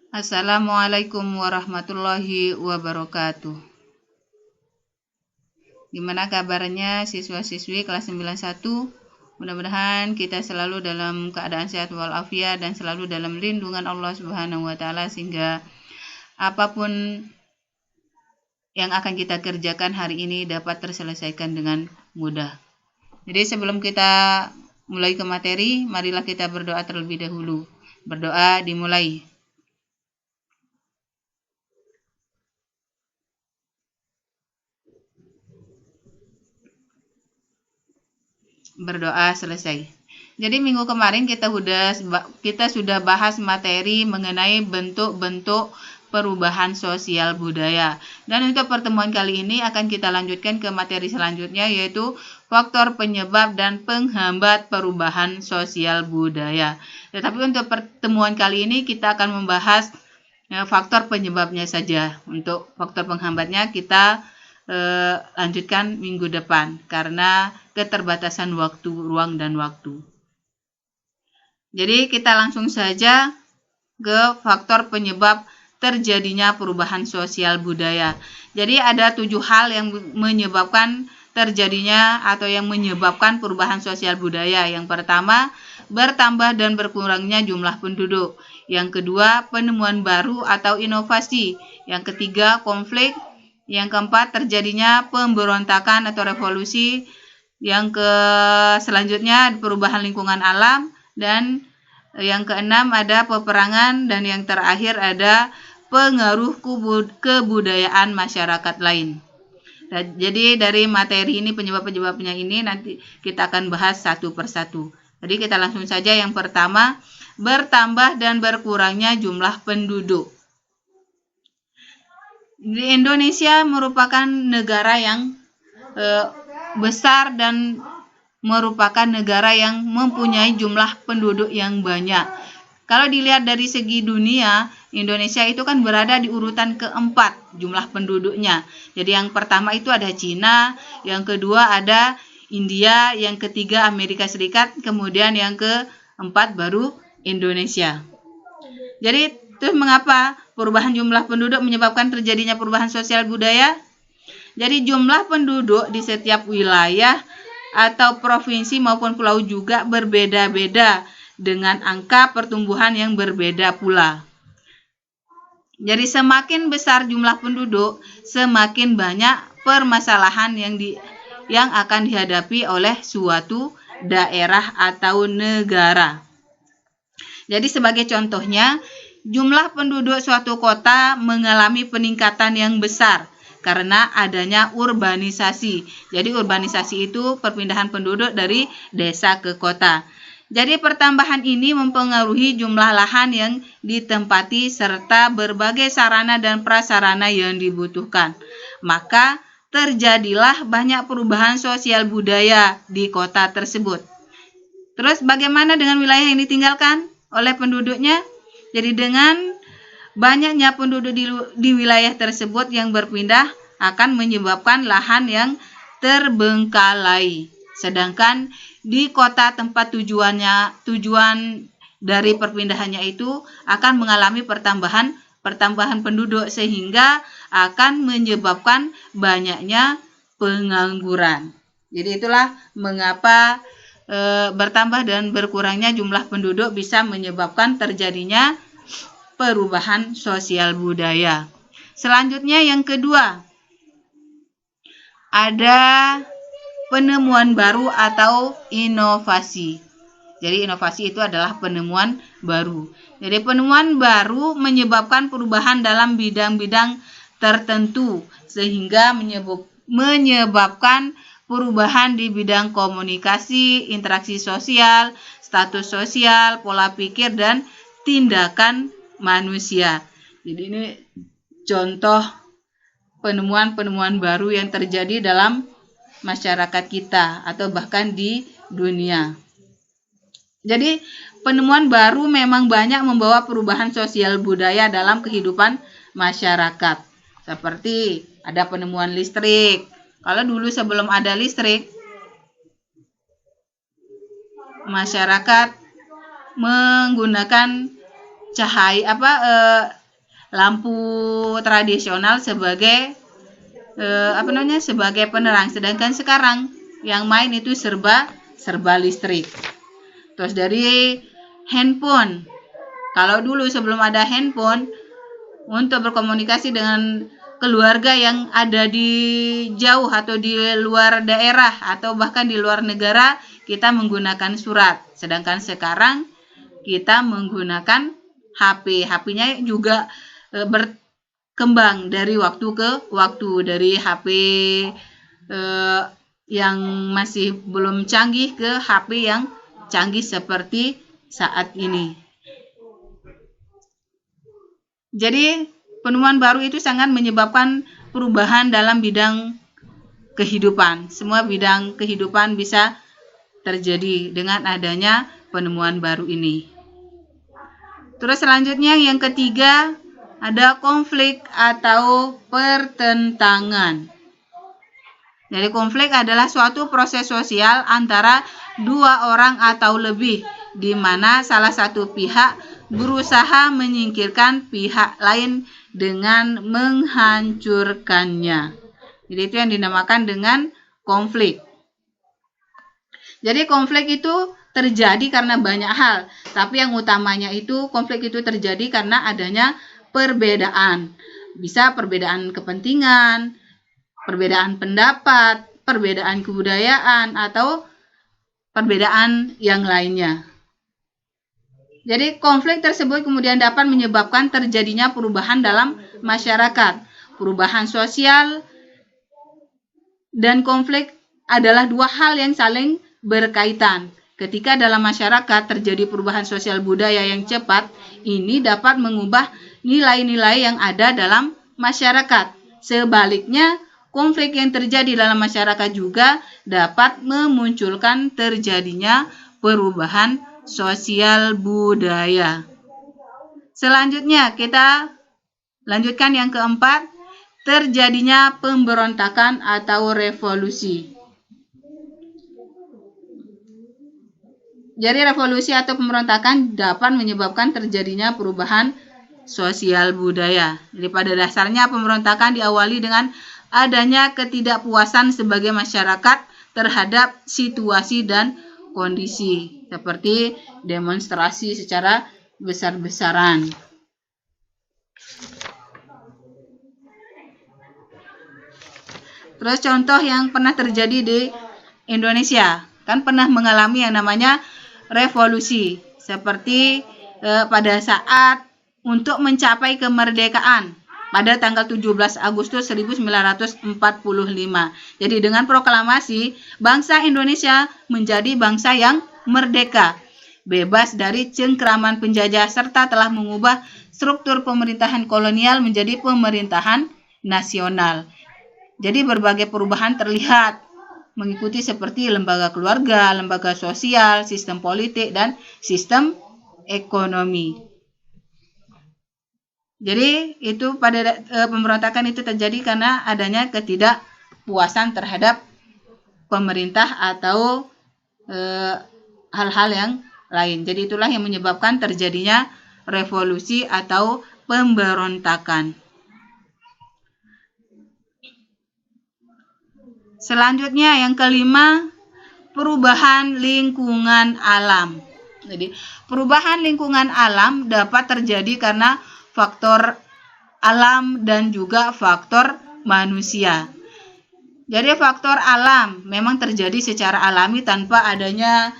Assalamualaikum warahmatullahi wabarakatuh. Gimana kabarnya siswa-siswi kelas 91? Mudah-mudahan kita selalu dalam keadaan sehat walafiat dan selalu dalam lindungan Allah Subhanahu wa taala sehingga apapun yang akan kita kerjakan hari ini dapat terselesaikan dengan mudah. Jadi sebelum kita mulai ke materi, marilah kita berdoa terlebih dahulu. Berdoa dimulai. Berdoa selesai. Jadi minggu kemarin kita sudah bahas materi mengenai bentuk-bentuk perubahan sosial budaya. Dan untuk pertemuan kali ini akan kita lanjutkan ke materi selanjutnya, yaitu faktor penyebab dan penghambat perubahan sosial budaya. Tetapi untuk pertemuan kali ini kita akan membahas faktor penyebabnya saja. Untuk faktor penghambatnya kita lanjutkan minggu depan karena keterbatasan waktu, ruang, dan waktu. Jadi kita langsung saja ke faktor penyebab terjadinya perubahan sosial budaya. Jadi ada 7 hal yang menyebabkan terjadinya atau yang menyebabkan perubahan sosial budaya. Yang pertama, bertambah dan berkurangnya jumlah penduduk. Yang kedua, penemuan baru atau inovasi. Yang ketiga, konflik. Yang keempat, terjadinya pemberontakan atau revolusi. Yang selanjutnya perubahan lingkungan alam, dan yang keenam ada peperangan, dan yang terakhir ada pengaruh kebudayaan masyarakat lain. Jadi dari materi ini, penyebab-penyebabnya ini nanti kita akan bahas satu persatu. Jadi kita langsung saja. Yang pertama, bertambah dan berkurangnya jumlah penduduk. Di Indonesia merupakan negara yang besar dan merupakan negara yang mempunyai jumlah penduduk yang banyak. Kalau dilihat dari segi dunia, Indonesia itu kan berada di urutan keempat jumlah penduduknya. Jadi yang pertama itu ada Cina, yang kedua ada India, yang ketiga Amerika Serikat, kemudian yang keempat baru Indonesia. Jadi terus mengapa perubahan jumlah penduduk menyebabkan terjadinya perubahan sosial budaya? Jadi jumlah penduduk di setiap wilayah atau provinsi maupun pulau juga berbeda-beda dengan angka pertumbuhan yang berbeda pula. Jadi semakin besar jumlah penduduk, semakin banyak permasalahan yang akan dihadapi oleh suatu daerah atau negara. Jadi sebagai contohnya, jumlah penduduk suatu kota mengalami peningkatan yang besar karena adanya urbanisasi. Jadi urbanisasi itu perpindahan penduduk dari desa ke kota. Jadi pertambahan ini mempengaruhi jumlah lahan yang ditempati serta berbagai sarana dan prasarana yang dibutuhkan. Maka terjadilah banyak perubahan sosial budaya di kota tersebut. Terus bagaimana dengan wilayah yang ditinggalkan oleh penduduknya? Jadi dengan banyaknya penduduk di wilayah tersebut yang berpindah akan menyebabkan lahan yang terbengkalai. Sedangkan di kota tempat tujuan dari perpindahannya itu akan mengalami pertambahan penduduk sehingga akan menyebabkan banyaknya pengangguran. Jadi itulah mengapa bertambah dan berkurangnya jumlah penduduk bisa menyebabkan terjadinya perubahan sosial budaya. Selanjutnya yang kedua, ada penemuan baru atau inovasi. Jadi inovasi itu adalah penemuan baru. Jadi penemuan baru menyebabkan perubahan dalam bidang-bidang tertentu sehingga menyebabkan perubahan di bidang komunikasi, interaksi sosial, status sosial, pola pikir, dan tindakan manusia. Jadi ini contoh penemuan-penemuan baru yang terjadi dalam masyarakat kita atau bahkan di dunia. Jadi penemuan baru memang banyak membawa perubahan sosial budaya dalam kehidupan masyarakat. Seperti ada penemuan listrik. Kalau dulu sebelum ada listrik, masyarakat menggunakan lampu tradisional sebagai sebagai penerang, sedangkan sekarang yang main itu serba listrik. Terus dari handphone, kalau dulu sebelum ada handphone, untuk berkomunikasi dengan keluarga yang ada di jauh atau di luar daerah atau bahkan di luar negara, kita menggunakan surat. Sedangkan sekarang kita menggunakan HP. HP-nya juga berkembang dari waktu ke waktu, dari HP yang masih belum canggih ke HP yang canggih seperti saat ini. Jadi penemuan baru itu sangat menyebabkan perubahan dalam bidang kehidupan. Semua bidang kehidupan bisa terjadi dengan adanya penemuan baru ini. Terus selanjutnya yang ketiga, ada konflik atau pertentangan. Jadi konflik adalah suatu proses sosial antara dua orang atau lebih, di mana salah satu pihak berusaha menyingkirkan pihak lain dengan menghancurkannya. Jadi itu yang dinamakan dengan konflik. Jadi konflik itu terjadi karena banyak hal, tapi yang utamanya itu konflik itu terjadi karena adanya perbedaan. Bisa perbedaan kepentingan, perbedaan pendapat, perbedaan kebudayaan, atau perbedaan yang lainnya. Jadi konflik tersebut kemudian dapat menyebabkan terjadinya perubahan dalam masyarakat. Perubahan sosial dan konflik adalah dua hal yang saling berkaitan. Ketika dalam masyarakat terjadi perubahan sosial budaya yang cepat, ini dapat mengubah nilai-nilai yang ada dalam masyarakat. Sebaliknya, konflik yang terjadi dalam masyarakat juga dapat memunculkan terjadinya perubahan sosial budaya. Selanjutnya kita lanjutkan yang keempat, terjadinya pemberontakan atau revolusi. Jadi revolusi atau pemberontakan dapat menyebabkan terjadinya perubahan sosial budaya. Jadi pada dasarnya pemberontakan diawali dengan adanya ketidakpuasan sebagai masyarakat terhadap situasi dan kondisi, seperti demonstrasi secara besar-besaran. Terus contoh yang pernah terjadi di Indonesia, kan pernah mengalami yang namanya revolusi, seperti pada saat untuk mencapai kemerdekaan pada tanggal 17 Agustus 1945. Jadi dengan proklamasi, bangsa Indonesia menjadi bangsa yang merdeka, bebas dari cengkraman penjajah, serta telah mengubah struktur pemerintahan kolonial menjadi pemerintahan nasional. Jadi berbagai perubahan terlihat mengikuti seperti lembaga keluarga, lembaga sosial, sistem politik, dan sistem ekonomi. Jadi itu pada pemberontakan itu terjadi karena adanya ketidakpuasan terhadap pemerintah atau hal-hal yang lain. Jadi itulah yang menyebabkan terjadinya revolusi atau pemberontakan. Selanjutnya yang kelima, perubahan lingkungan alam. Jadi perubahan lingkungan alam dapat terjadi karena faktor alam dan juga faktor manusia. Jadi faktor alam memang terjadi secara alami tanpa adanya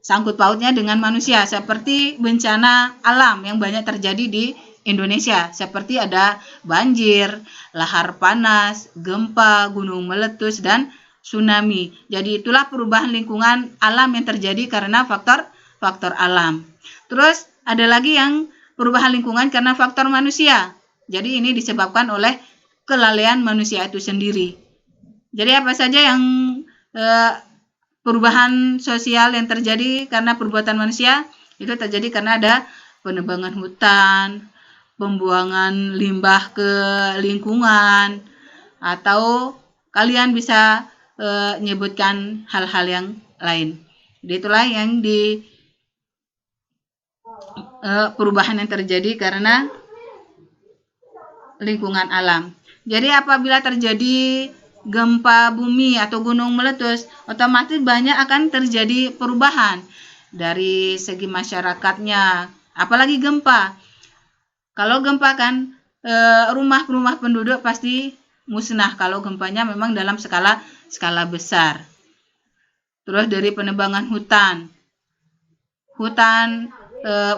sangkut pautnya dengan manusia, seperti bencana alam yang banyak terjadi di Indonesia, seperti ada banjir, lahar panas, gempa, gunung meletus, dan tsunami. Jadi itulah perubahan lingkungan alam yang terjadi karena faktor alam. Terus ada lagi yang perubahan lingkungan karena faktor manusia. Jadi ini disebabkan oleh kelalaian manusia itu sendiri. Jadi apa saja yang perubahan sosial yang terjadi karena perbuatan manusia? Itu terjadi karena ada penebangan hutan, pembuangan limbah ke lingkungan, atau kalian bisa menyebutkan hal-hal yang lain. Jadi itulah yang perubahan yang terjadi karena lingkungan alam. Jadi apabila terjadi gempa bumi atau gunung meletus, otomatis banyak akan terjadi perubahan dari segi masyarakatnya, apalagi gempa. Kalau gempa kan rumah-rumah penduduk pasti musnah kalau gempanya memang dalam skala besar. Terus dari penebangan hutan,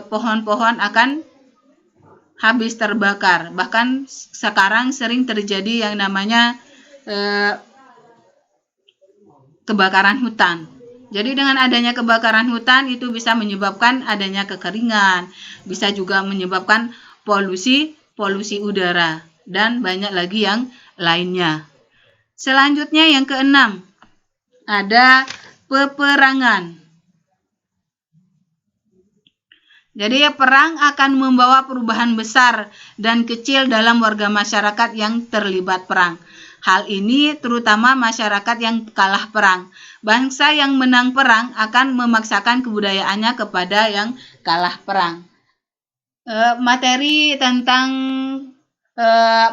pohon-pohon akan habis terbakar. Bahkan sekarang sering terjadi yang namanya kebakaran hutan. Jadi dengan adanya kebakaran hutan itu bisa menyebabkan adanya kekeringan, bisa juga menyebabkan polusi udara, dan banyak lagi yang lainnya. Selanjutnya yang keenam, ada peperangan. Jadi perang akan membawa perubahan besar dan kecil dalam warga masyarakat yang terlibat perang. Hal ini terutama masyarakat yang kalah perang. Bangsa yang menang perang akan memaksakan kebudayaannya kepada yang kalah perang. Materi tentang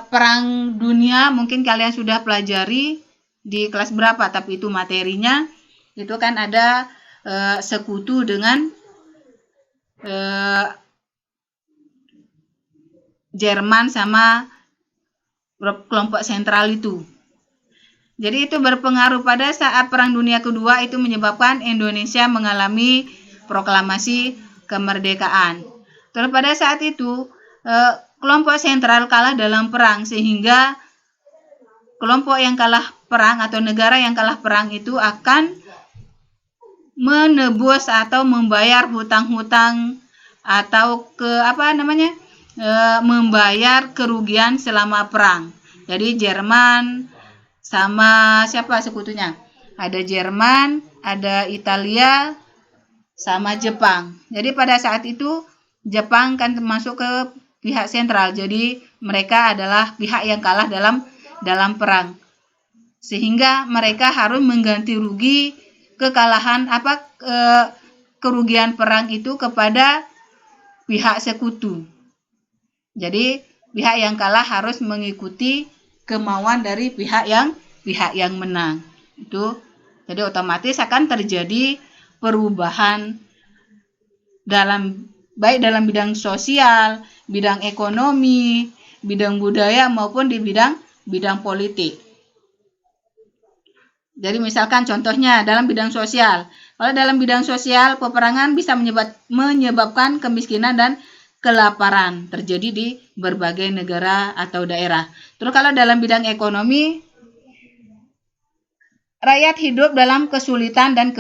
perang dunia mungkin kalian sudah pelajari di kelas berapa, tapi itu materinya. Itu kan ada sekutu dengan Jerman sama kelompok sentral itu. Jadi itu berpengaruh pada saat Perang Dunia Kedua, itu menyebabkan Indonesia mengalami proklamasi kemerdekaan. Terus pada saat itu kelompok sentral kalah dalam perang, sehingga kelompok yang kalah perang atau negara yang kalah perang itu akan menebus atau membayar hutang-hutang atau membayar kerugian selama perang. Jadi Jerman sama siapa sekutunya? Ada Jerman, ada Italia, sama Jepang. Jadi pada saat itu Jepang kan masuk ke pihak sentral. Jadi mereka adalah pihak yang kalah dalam perang. Sehingga mereka harus mengganti rugi kekalahan kerugian perang itu kepada pihak sekutu. Jadi pihak yang kalah harus mengikuti kemauan dari pihak yang menang. Itu jadi otomatis akan terjadi perubahan baik dalam bidang sosial, bidang ekonomi, bidang budaya maupun di bidang politik. Jadi misalkan contohnya dalam bidang sosial. Kalau dalam bidang sosial, peperangan bisa menyebabkan kemiskinan dan kelaparan terjadi di berbagai negara atau daerah. Terus kalau dalam bidang ekonomi, rakyat hidup dalam kesulitan dan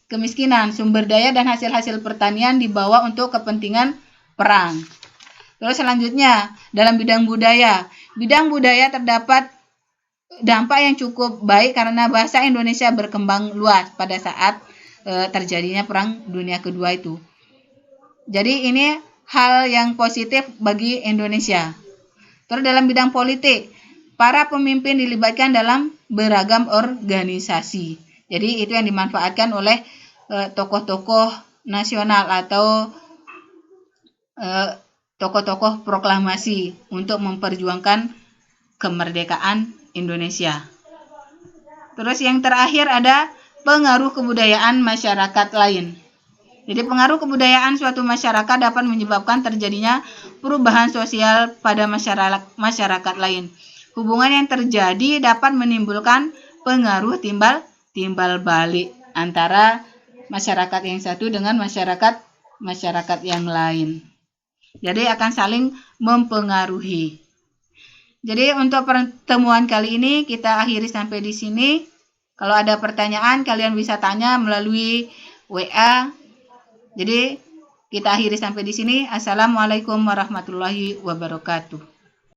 kemiskinan. Sumber daya dan hasil-hasil pertanian dibawa untuk kepentingan perang. Terus selanjutnya, dalam bidang budaya. Bidang budaya terdapat dampak yang cukup baik karena bahasa Indonesia berkembang luas pada saat terjadinya Perang Dunia Kedua itu. Jadi ini hal yang positif bagi Indonesia. Terus dalam bidang politik, para pemimpin dilibatkan dalam beragam organisasi. Jadi itu yang dimanfaatkan oleh tokoh-tokoh nasional atau tokoh-tokoh proklamasi untuk memperjuangkan kemerdekaan Indonesia. Terus yang terakhir ada pengaruh kebudayaan masyarakat lain. Jadi pengaruh kebudayaan suatu masyarakat dapat menyebabkan terjadinya perubahan sosial pada masyarakat lain. Hubungan yang terjadi dapat menimbulkan pengaruh timbal balik antara masyarakat yang satu dengan masyarakat yang lain. Jadi akan saling mempengaruhi. Jadi untuk pertemuan kali ini kita akhiri sampai di sini. Kalau ada pertanyaan kalian bisa tanya melalui WA. Jadi kita akhiri sampai di sini. Assalamualaikum warahmatullahi wabarakatuh.